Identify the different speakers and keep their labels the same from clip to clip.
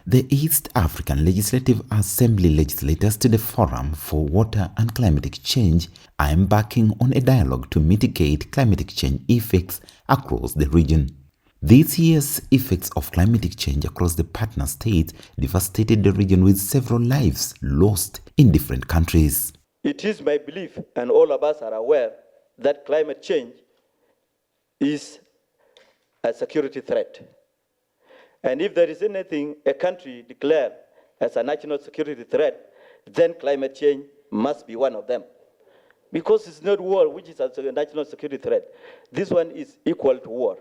Speaker 1: The East African Legislative Assembly legislators to the Forum for Water and Climatic Change are embarking on a dialogue to mitigate climatic change effects across the region. This year's effects of climatic change across the partner states devastated the region with several lives lost in different countries.
Speaker 2: It is my belief, and all of us are aware, that climate change is a security threat. And if there is anything a country declared as a national security threat, then climate change must be one of them. Because it's not war which is a national security threat. This one is equal to war.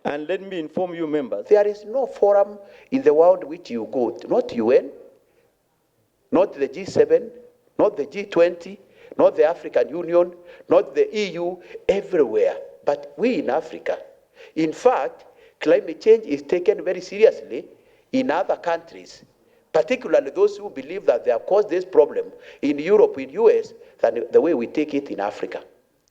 Speaker 2: And let me inform you, members.
Speaker 3: There is no forum in the world which you go to, not UN, not the G7, not the G20, not the African Union, not the EU, everywhere, but we in Africa. In fact, climate change is taken very seriously in other countries, particularly those who believe that they have caused this problem in Europe, in US, than the way we take it in Africa.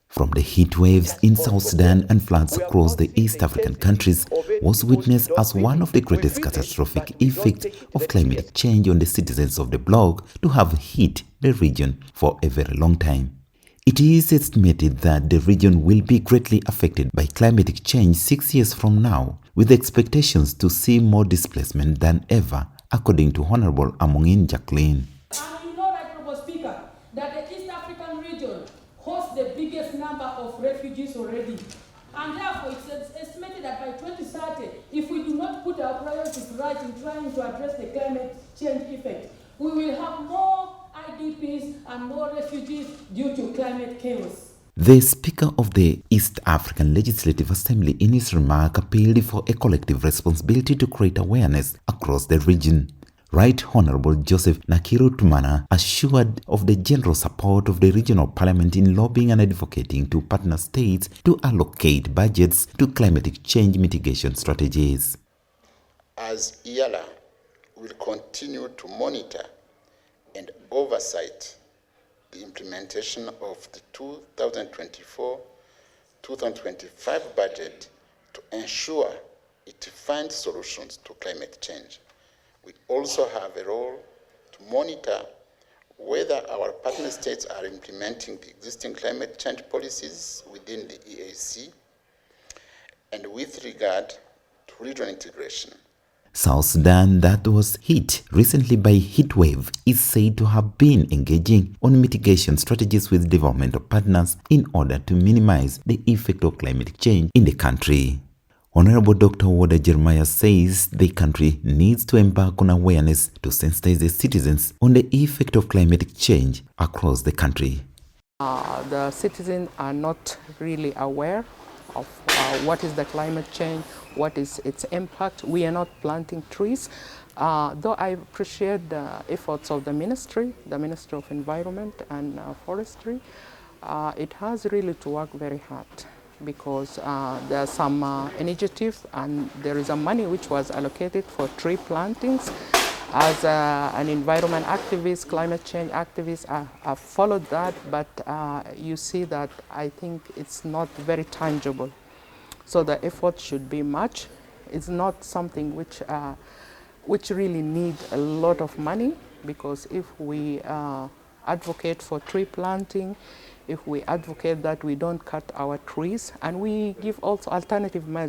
Speaker 1: From the heat waves in South Sudan and floods across the East African countries was witnessed as one of the greatest catastrophic effects of climate change on the citizens of the bloc to have hit the region for a very long time. It is estimated that the region will be greatly affected by climatic change 6 years from now, with expectations to see more displacement than ever, according to Honorable Amongin Jacqueline.
Speaker 4: And you know, Honorable Speaker, that the East African region hosts the biggest number of refugees already. And therefore, it's estimated that by 2030, if we do not put our priorities right in trying to address the climate change effect, we will have more IDPs and more refugees due to climate chaos.
Speaker 1: The Speaker of the East African Legislative Assembly in his remark appealed for a collective responsibility to create awareness across the region. Right Honorable Joseph Nakiru Tumana assured of the general support of the regional parliament in lobbying and advocating to partner states to allocate budgets to climatic change mitigation strategies.
Speaker 5: As EALA will continue to monitor and oversight the implementation of the 2024-2025 budget to ensure it finds solutions to climate change. We also have a role to monitor whether our partner states are implementing the existing climate change policies within the EAC and with regard to regional integration.
Speaker 1: South Sudan, that was hit recently by heat wave, is said to have been engaging on mitigation strategies with developmental partners in order to minimize the effect of climate change in the country. Honorable Dr. Woda Jeremiah says the country needs to embark on awareness to sensitize the citizens on the effect of climate change across the country.
Speaker 6: The citizens are not really aware of what is the climate change, what is its impact. We are not planting trees. Though I appreciate the efforts of the Ministry of Environment and Forestry, it has really to work very hard because there are some initiatives and there is a money which was allocated for tree plantings. As an environment activist, climate change activist, I followed that, but you see that I think it's not very tangible. So the effort should be much. It's not something which really need a lot of money, because if we advocate for tree planting, if we advocate that we don't cut our trees, and we give also alternative measures.